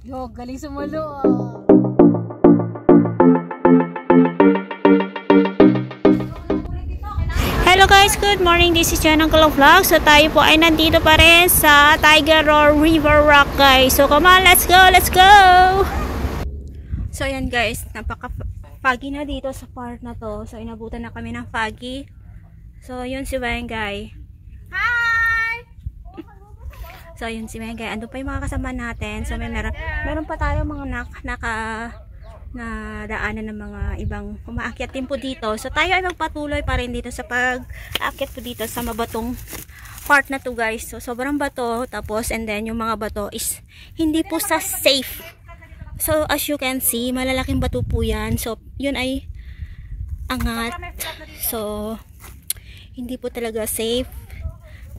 Yo, galing sumulo ah. Hello guys, good morning. This is Jan Uncle Vlog. So tayo po ay nandito pa rin sa Tiger Roar River Rock guys. So come on, let's go, let's go! So ayan guys, napaka-foggy na dito sa part na to. So inabutan na kami ng foggy. So yun si Wengay. Hi! So yun si Wengay. Ando pa yung mga kasama natin. So meron pa tayo mga na daanan ng mga ibang umaakyat din po dito. So tayo ay magpatuloy pa rin dito sa pag-aakyat po dito sa mabatong part na to guys. So sobrang bato, tapos and then yung mga bato is hindi po sa safe. So as you can see, malalaking bato po yan. So yun ay angat. So hindi po talaga safe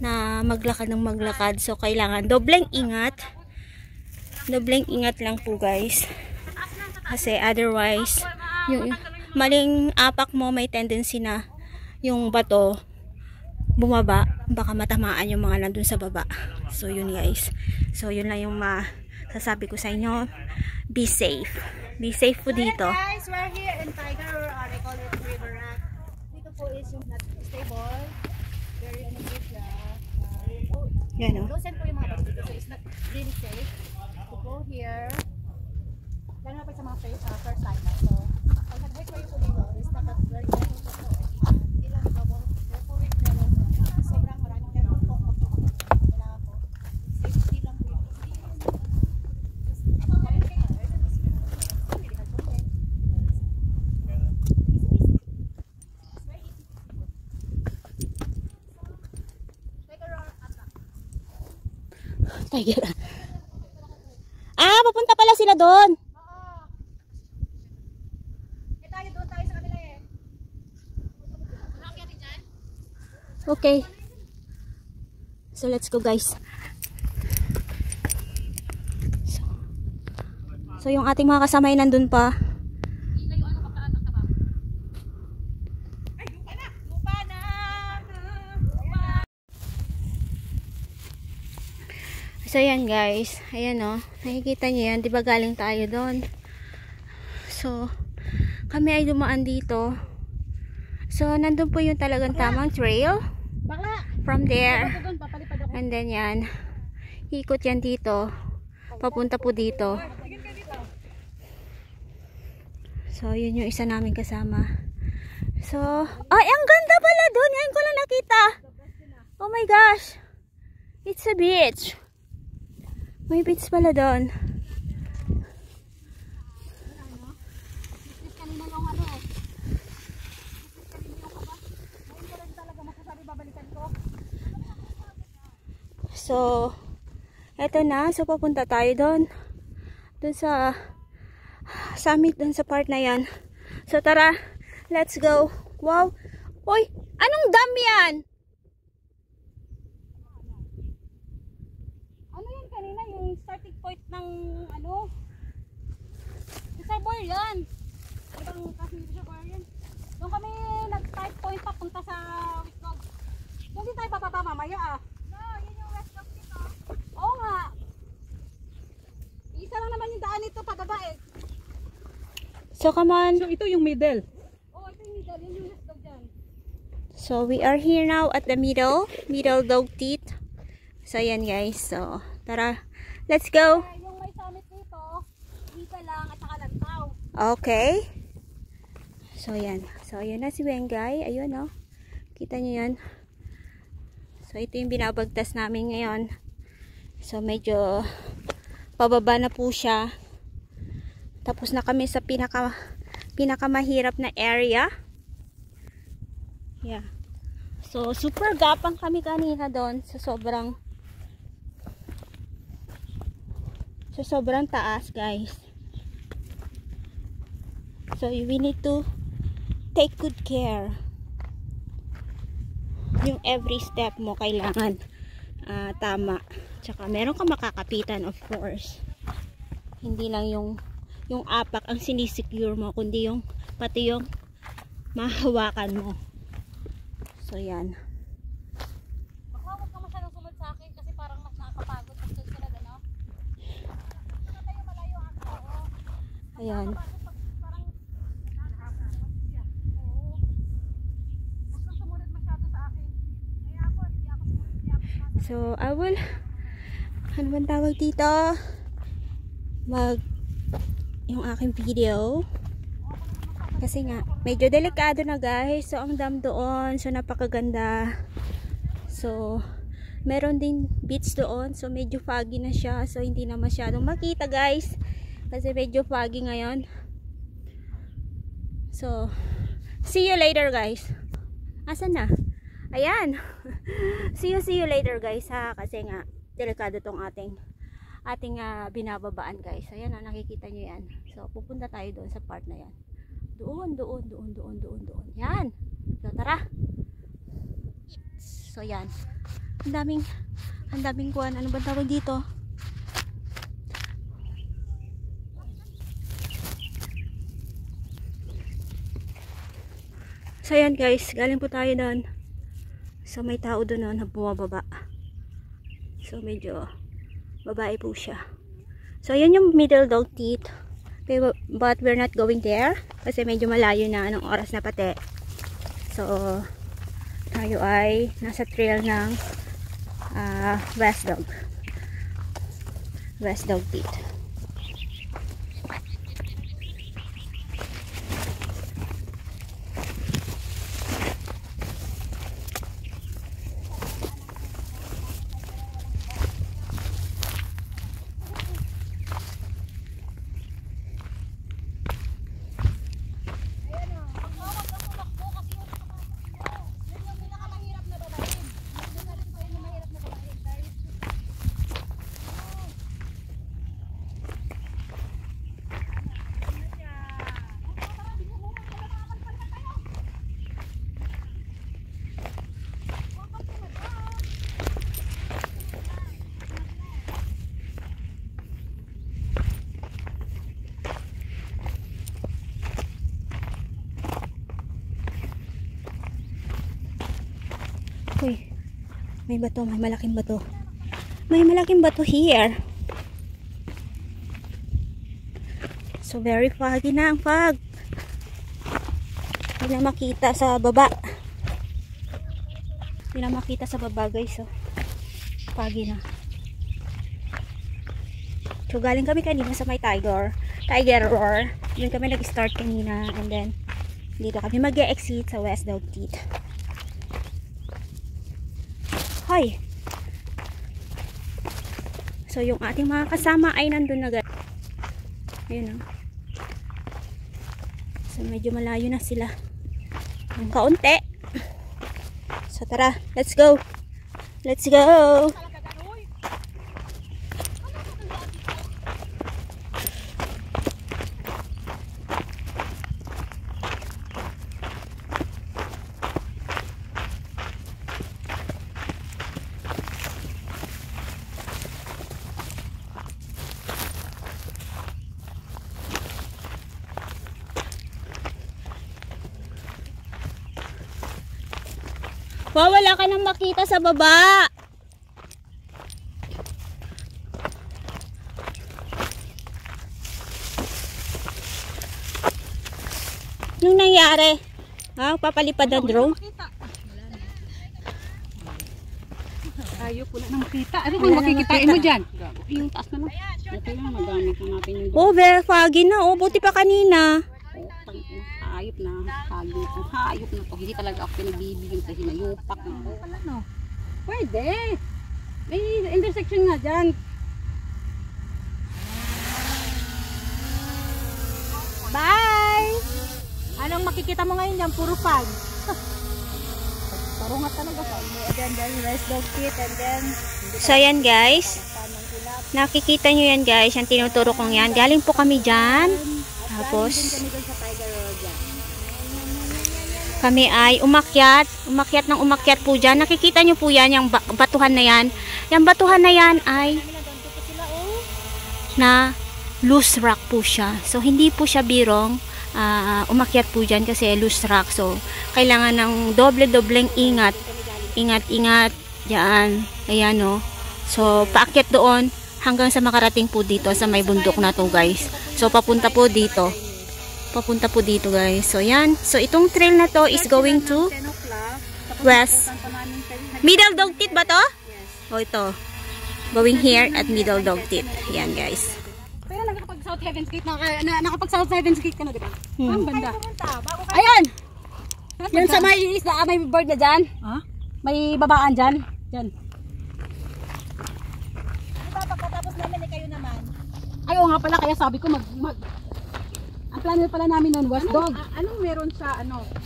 na maglakad ng maglakad. So kailangan dobleng ingat. Dobleng ingat lang po guys. Kasi otherwise, yung maling apak mo may tendency na yung bato bumaba, baka matamaan yung mga nandun sa baba. So yun guys. So yun lang yung masasabi ko sa inyo. Be safe. Be safe po dito. Hey guys, we're here in Tiger Roar, they call it River Rock. Dito po is yung not stable. Very siya. Yan o. Loosen po yung mga bato dito. So it's not really safe to go here. Lalo na pa sa mga first time. So, pag nag-hike kayo po dito, is not that very careful po. Hindi lang double careful with pero sobrang maraming careful po. Kailangan po. Safety lang po yun. Tiger. Papunta pala sila doon. Okay. So let's go guys. So yung ating mga kasama ay nandun pa. So yan guys, ayan o, nakikita niyo yan, di ba galing tayo doon. So kami ay dumaan dito. So nandun po yung talagang tamang trail. From there. And then yan, ikot yan dito. Papunta po dito. So yun yung isa namin kasama. So, ay ang ganda pala doon. Ngayon ko lang nakita. Oh my gosh. It's a beach. May beach pala doon. So, eto na. So, papunta tayo doon. Doon sa summit, doon sa part na yan. So, tara. Let's go. Wow. Uy, anong dam yan? Ano yan kanina? Yung starting point ng ano? Reservoir yan. Ibang kasi reservoir yan. Doon kami nag-start point papunta sa Wislog. Doon din tayo papapa mamaya ah. No, yun yung Wislog dito. Oo nga. Isa lang naman yung daan nito pababa eh. So, come on. So, ito yung middle. Oo, ito yung middle. Yun yung Wislog dyan. So, we are here now at the middle dog teeth. So, ayan guys. So, tara. Let's go. Yung may summit dito, dito lang at saka lantaw. Okay. So, ayan. So, ayan na si Wengay. Ayun, oh. Kita nyo yan. So, ito yung binabagtas namin ngayon. So, medyo pababa na po siya. Tapos na kami sa pinakamahirap na area. Yeah. So, super gapang kami kanina doon sa sobrang taas, guys. So, we need to take good care. Yung every step mo kailangan tama. Tsaka meron ka makakapitan, of course. Hindi lang yung apak ang sinisecure mo, kundi pati yung mahawakan mo. So, yan. Baka huwag ka masyadong sumunod sa akin kasi parang mas nakakapagod pag sunod, ano? Ayan. So, I will, ano bang tawag dito? Yung aking video. Kasi nga, medyo delikado na guys. So, ang dam doon. So, napakaganda. So, meron din beach doon. So, medyo foggy na siya. So, hindi na masyadong makita guys. Kasi medyo foggy ngayon. So, see you later guys. Asan na? Ayan. see you later guys ha. Kasi nga, delikado tong ating binababaan guys. Ayan na, nakikita nyo yan. So, pupunta tayo doon sa part na yan. Doon. Yan. So, tara. So, yan. Ang daming kuwan. Ano ba tawag dito? So, yan guys. Galing po tayo doon. So, may tao doon na bumababa. So, medyo babae po siya. So, yan yung middle dog teeth. But we're not going there. Kasi medyo malayo na. Anong oras na pati. So, tayo ay nasa trail ng West Dog Teeth. Uy, may bato, may malaking bato. May malaking bato here. So, very foggy na ang fog. Hindi na makita sa baba. Hindi na makita sa baba guys. So, foggy na. So, galing kami kanina sa may Tiger Roar. Doon kami nag-start kanina. And then, dito kami mag-exit sa West Dog Teeth. Hoy! So, yung ating mga kasama ay nandun na guys. Ayun o. So, medyo malayo na sila. Ang kaunti. So, tara. Let's go! Let's go! Wow, wala ka nang makita sa baba. Anong nangyari? Ha? Papalipad ang drone? Ayaw ko na makita. Ano kung makikitain mo dyan? Yung taas na lang. Okay lang, magamit na natin yung Oh, very foggy na. Oh, buti pa kanina. hayop na. Hayop na to. Hindi talaga ako pinagbibigyan sa hinayupak. No? Pwede. May intersection nga dyan. Bye! Anong makikita mo ngayon dyan? Puro fog. Paro nga talaga fog. And then West Dog Teeth and then... So, yan guys. Nakikita nyo yan guys. Yung tinuturo kong yan. Galing po kami dyan. Tapos, kami ay umakyat. Umakyat po dyan. Nakikita nyo po yan. Yung batuhan na yan. Yung batuhan na yan ay na loose rock po siya. So, hindi po siya birong umakyat po dyan kasi loose rock. So, kailangan ng doble-dobleng ingat. Ingat dyan. Ayan o. So, paakyat doon hanggang sa makarating po dito sa may bundok na to guys. So, papunta po dito. Papunta po dito, guys. So, yan. So, itong trail na to is going to 10 o'clock. Tapos west. pupuntan pa namin kayo. Middle Dog Tit ba to? Yes. O, ito. Going here at Middle Dog Tit. Yan, guys. Pero nakapag South Heaven's Gate nakapag South Heaven's Gate ka na, di ba? Ang banda. Pumunta, bago kayo. Ayun! Yan sa may isla, may bird na dyan. Ha? May babaan dyan. Dyan. Diba, pagkatapos namin kayo naman. Ayaw nga pala, kaya sabi ko ang plano pala namin nun was dog. Anong meron sa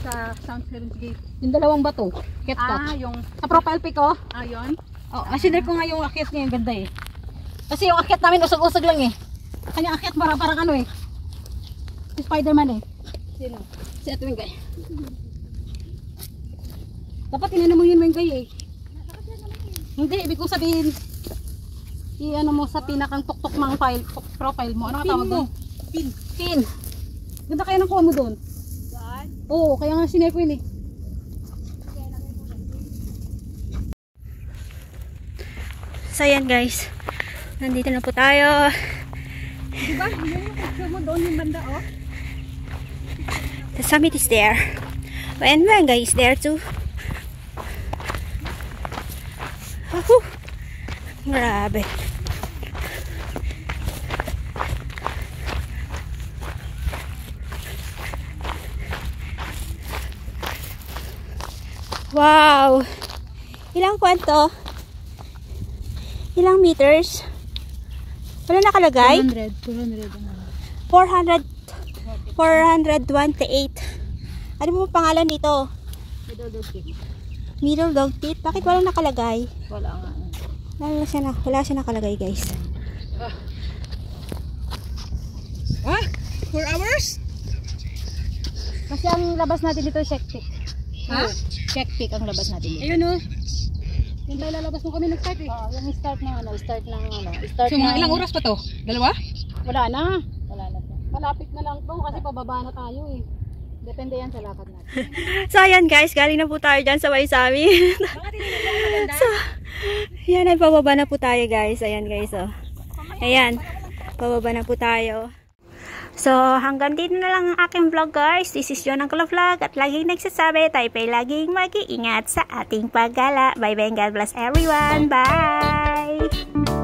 sa South Heaven's Gate? Yung dalawang bato. Ketkak. Yung Sa profile pic ko. ayon. Oh, asinir ko nga yung akyat niya, yung ganda eh. Kasi yung akyat namin usog-usog lang eh. Kanya akyat parang ano eh. Si Spider-Man eh. Sino? Si Ate Mengay. Dapat tinanong mo yun Mengay eh. Hindi, ibig kong sabihin i-ano mo sa pinakang tuktok mang profile mo. Ano ka tawag doon? Pin. Ganda kaya ng kuha mo doon. Saan? Oo, kaya nga sinare ko yun eh. So, yan, guys. Nandito na po tayo. Diba? Yung picture mo doon yung banda oh. The summit is there. And Manga is there too. Woohoo! Grabe. Wow! Ilang kwanto? Ilang meters? Wala nakalagay? 428. Ano mo pangalan dito? Middle Dog Tit. Bakit wala nakalagay? Wala nga. Wala siya nakalagay, guys. 4 hours? Kasi ang labas natin dito check pick. Ha? Check pick ang labas natin dito. Ayun oh. Yung tayo lalabas mo kami nag-start eh. Oo, yung start ng start So mga ilang oras pa to? Dalawa? Wala na. Wala na to. Malapit na lang to kasi pababa na tayo eh. Depende yan sa lakad natin. So, ayan, guys. Galing na po tayo dyan sa Waisami. So, yan. Ay, pababa na po tayo, guys. Ayan, guys. Oh. Ayan. Pababa na po tayo. So, hanggang dito na lang ang aking vlog, guys. This is Yon Uncle Vlog at laging nagsasabi, tayo pa'y laging mag-iingat sa ating paggala. Bye-bye and God bless everyone. Bye!